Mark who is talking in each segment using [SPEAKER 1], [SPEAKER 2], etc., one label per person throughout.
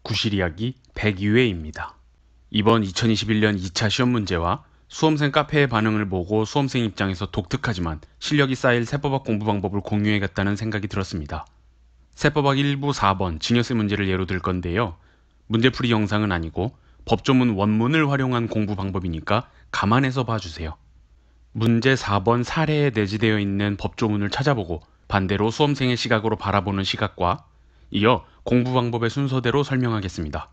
[SPEAKER 1] 구실 이야기 102회입니다. 이번 2021년 2차 시험 문제와 수험생 카페의 반응을 보고 수험생 입장에서 독특하지만 실력이 쌓일 세법학 공부 방법을 공유해야겠다는 생각이 들었습니다. 세법학 1부 4번 증여세 문제를 예로 들 건데요. 문제풀이 영상은 아니고 법조문 원문을 활용한 공부 방법이니까 감안해서 봐주세요. 문제 4번 사례에 내재되어 있는 법조문을 찾아보고 반대로 수험생의 시각으로 바라보는 시각과 이어 공부 방법의 순서대로 설명하겠습니다.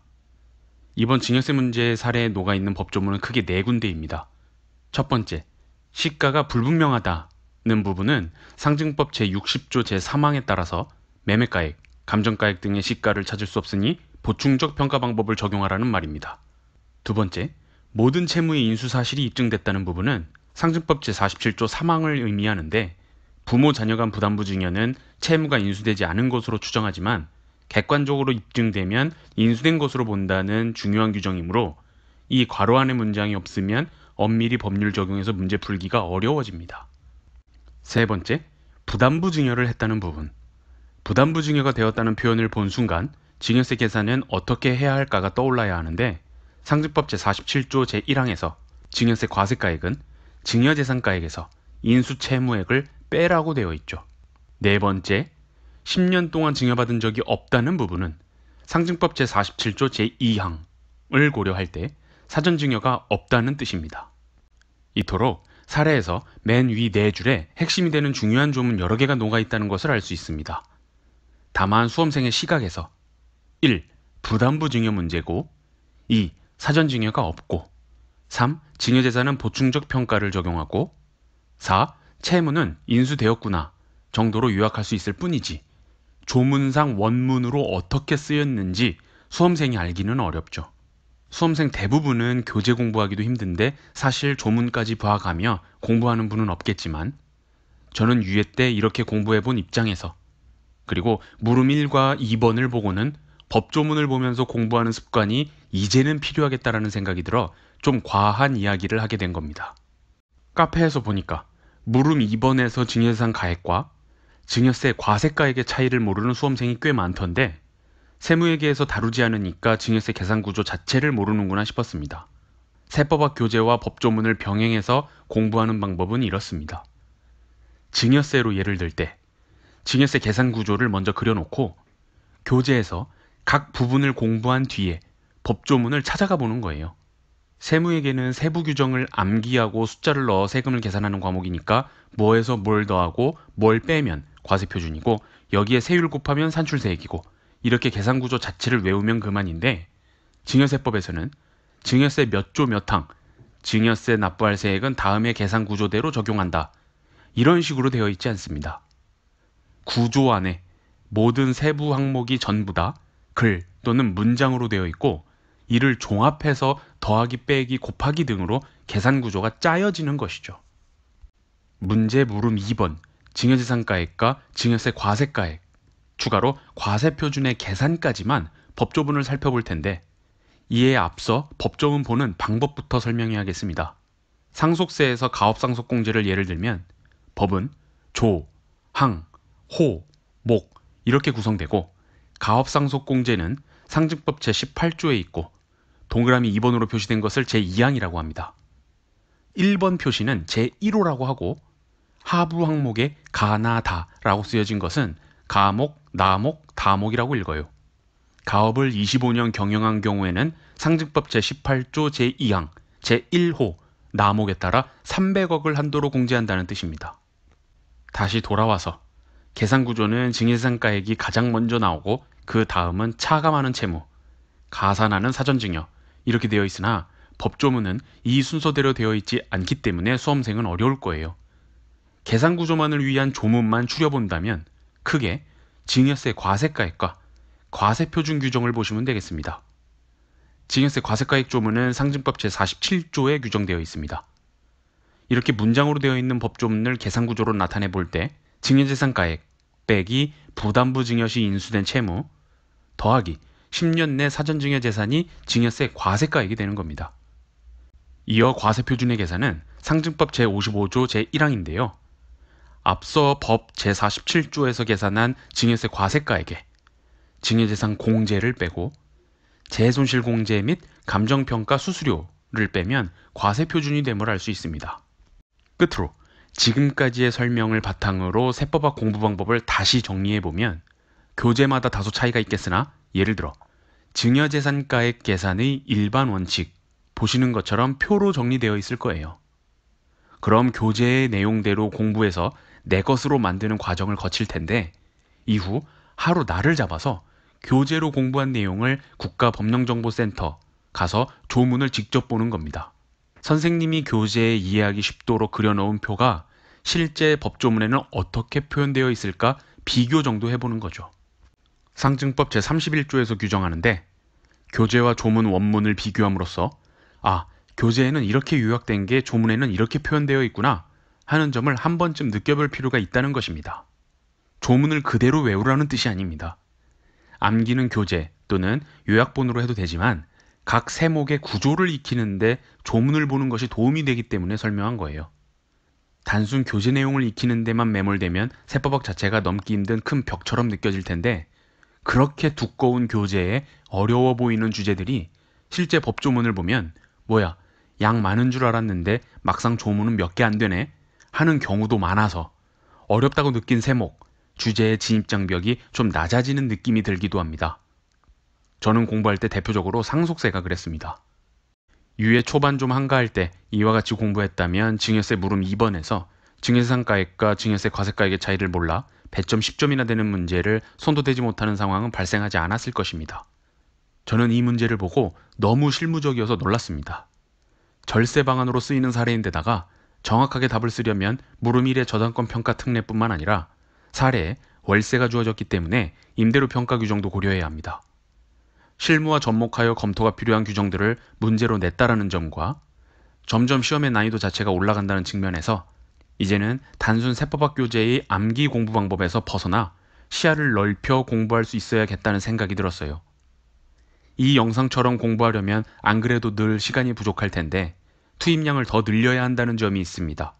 [SPEAKER 1] 이번 증여세 문제의 사례에 녹아있는 법조문은 크게 4군데입니다. 첫 번째, 시가가 불분명하다는 부분은 상증법 제60조 제3항에 따라서 매매가액, 감정가액 등의 시가를 찾을 수 없으니 보충적 평가 방법을 적용하라는 말입니다. 두 번째, 모든 채무의 인수사실이 입증됐다는 부분은 상증법 제47조 3항을 의미하는데 부모 자녀 간 부담부 증여는 채무가 인수되지 않은 것으로 추정하지만 객관적으로 입증되면 인수된 것으로 본다는 중요한 규정이므로 이 괄호 안의 문장이 없으면 엄밀히 법률 적용에서 문제 풀기가 어려워집니다. 세 번째, 부담부 증여를 했다는 부분. 부담부 증여가 되었다는 표현을 본 순간 증여세 계산은 어떻게 해야 할까가 떠올라야 하는데 상증법 제47조 제1항에서 증여세 과세가액은 증여재산가액에서 인수채무액을 빼라고 되어 있죠. 네 번째, 10년 동안 증여받은 적이 없다는 부분은 상증법 제47조 제2항을 고려할 때 사전증여가 없다는 뜻입니다. 이토록 사례에서 맨 위 4줄에 핵심이 되는 중요한 조문 여러 개가 녹아있다는 것을 알 수 있습니다. 다만 수험생의 시각에서 1. 부담부 증여 문제고 2. 사전증여가 없고 3. 증여재산은 보충적 평가를 적용하고 4. 채무는 인수되었구나 정도로 요약할 수 있을 뿐이지 조문상 원문으로 어떻게 쓰였는지 수험생이 알기는 어렵죠. 수험생 대부분은 교재 공부하기도 힘든데 사실 조문까지 봐가며 공부하는 분은 없겠지만 저는 유예 때 이렇게 공부해본 입장에서 그리고 물음 1과 2번을 보고는 법조문을 보면서 공부하는 습관이 이제는 필요하겠다라는 생각이 들어 좀 과한 이야기를 하게 된 겁니다. 카페에서 보니까 물음 2번에서 증여재산 가액과 증여세 과세가액의 차이를 모르는 수험생이 꽤 많던데 세무회계에서 다루지 않으니까 증여세 계산 구조 자체를 모르는구나 싶었습니다. 세법학 교재와 법조문을 병행해서 공부하는 방법은 이렇습니다. 증여세로 예를 들 때 증여세 계산 구조를 먼저 그려놓고 교재에서 각 부분을 공부한 뒤에 법조문을 찾아가 보는 거예요. 세무회계는 세부 규정을 암기하고 숫자를 넣어 세금을 계산하는 과목이니까 뭐에서 뭘 더하고 뭘 빼면 과세표준이고 여기에 세율 곱하면 산출세액이고 이렇게 계산 구조 자체를 외우면 그만인데 증여세법에서는 증여세 몇 조 몇 항, 증여세 납부할 세액은 다음의 계산 구조대로 적용한다. 이런 식으로 되어 있지 않습니다. 구조 안에 모든 세부 항목이 전부 다 글 또는 문장으로 되어 있고 이를 종합해서 더하기 빼기 곱하기 등으로 계산 구조가 짜여지는 것이죠. 문제 물음 2번 증여재산가액과 증여세 과세가액 추가로 과세표준의 계산까지만 법조문을 살펴볼 텐데 이에 앞서 법조문 보는 방법부터 설명해야겠습니다. 상속세에서 가업상속공제를 예를 들면 법은 조, 항, 호, 목 이렇게 구성되고 가업상속공제는 상증법 제18조에 있고 동그라미 2번으로 표시된 것을 제2항이라고 합니다. 1번 표시는 제1호라고 하고 하부 항목에 가나 다라고 쓰여진 것은 가목, 나목, 다목이라고 읽어요. 가업을 25년 경영한 경우에는 상증법 제18조 제2항, 제1호, 나목에 따라 300억을 한도로 공제한다는 뜻입니다. 다시 돌아와서 계산구조는 증여재산가액이 가장 먼저 나오고 그 다음은 차가 많은 채무, 가산하는 사전증여 이렇게 되어 있으나 법조문은 이 순서대로 되어 있지 않기 때문에 수험생은 어려울 거예요. 계산구조만을 위한 조문만 추려본다면 크게 증여세 과세가액과 과세표준 규정을 보시면 되겠습니다. 증여세 과세가액 조문은 상증법 제47조에 규정되어 있습니다. 이렇게 문장으로 되어 있는 법조문을 계산구조로 나타내 볼 때 증여재산가액 빼기 부담부 증여 시 인수된 채무 더하기 10년 내 사전증여 재산이 증여세 과세가액이 되는 겁니다. 이어 과세표준의 계산은 상증법 제55조 제1항인데요. 앞서 법 제47조에서 계산한 증여세 과세가액에 증여재산 공제를 빼고 재손실 공제 및 감정평가 수수료를 빼면 과세표준이 됨을 알 수 있습니다. 끝으로 지금까지의 설명을 바탕으로 세법학 공부 방법을 다시 정리해보면 교재마다 다소 차이가 있겠으나 예를 들어 증여재산가액 계산의 일반 원칙 보시는 것처럼 표로 정리되어 있을 거예요. 그럼 교재의 내용대로 공부해서 내 것으로 만드는 과정을 거칠 텐데 이후 하루 날을 잡아서 교재로 공부한 내용을 국가법령정보센터 가서 조문을 직접 보는 겁니다. 선생님이 교재에 이해하기 쉽도록 그려놓은 표가 실제 법조문에는 어떻게 표현되어 있을까 비교 정도 해보는 거죠. 상증법 제31조에서 규정하는데 교재와 조문 원문을 비교함으로써 교재에는 이렇게 요약된 게 조문에는 이렇게 표현되어 있구나 하는 점을 한 번쯤 느껴볼 필요가 있다는 것입니다. 조문을 그대로 외우라는 뜻이 아닙니다. 암기는 교재 또는 요약본으로 해도 되지만 각 세목의 구조를 익히는데 조문을 보는 것이 도움이 되기 때문에 설명한 거예요. 단순 교재 내용을 익히는 데만 매몰되면 세법학 자체가 넘기 힘든 큰 벽처럼 느껴질 텐데 그렇게 두꺼운 교재에 어려워 보이는 주제들이 실제 법조문을 보면 뭐야 양 많은 줄 알았는데 막상 조문은 몇 개 안 되네 하는 경우도 많아서 어렵다고 느낀 세목, 주제의 진입장벽이 좀 낮아지는 느낌이 들기도 합니다. 저는 공부할 때 대표적으로 상속세가 그랬습니다. 유예 초반 좀 한가할 때 이와 같이 공부했다면 증여세 물음 2번에서 증여세상가액과 증여세 과세가액의 차이를 몰라 배점 10점이나 되는 문제를 손도 대지 못하는 상황은 발생하지 않았을 것입니다. 저는 이 문제를 보고 너무 실무적이어서 놀랐습니다. 절세 방안으로 쓰이는 사례인데다가 정확하게 답을 쓰려면 물음 1의 저당권 평가 특례뿐만 아니라 사례에 월세가 주어졌기 때문에 임대료 평가 규정도 고려해야 합니다. 실무와 접목하여 검토가 필요한 규정들을 문제로 냈다라는 점과 점점 시험의 난이도 자체가 올라간다는 측면에서 이제는 단순 세법학 교재의 암기 공부 방법에서 벗어나 시야를 넓혀 공부할 수 있어야겠다는 생각이 들었어요. 이 영상처럼 공부하려면 안 그래도 늘 시간이 부족할 텐데 투입량을 더 늘려야 한다는 점이 있습니다.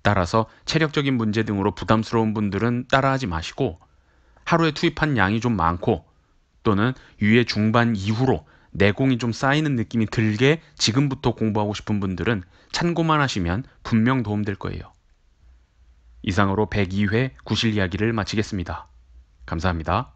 [SPEAKER 1] 따라서 체력적인 문제 등으로 부담스러운 분들은 따라하지 마시고 하루에 투입한 양이 좀 많고 또는 유예 중반 이후로 내공이 좀 쌓이는 느낌이 들게 지금부터 공부하고 싶은 분들은 참고만 하시면 분명 도움될 거예요. 이상으로 102회 구실 이야기를 마치겠습니다. 감사합니다.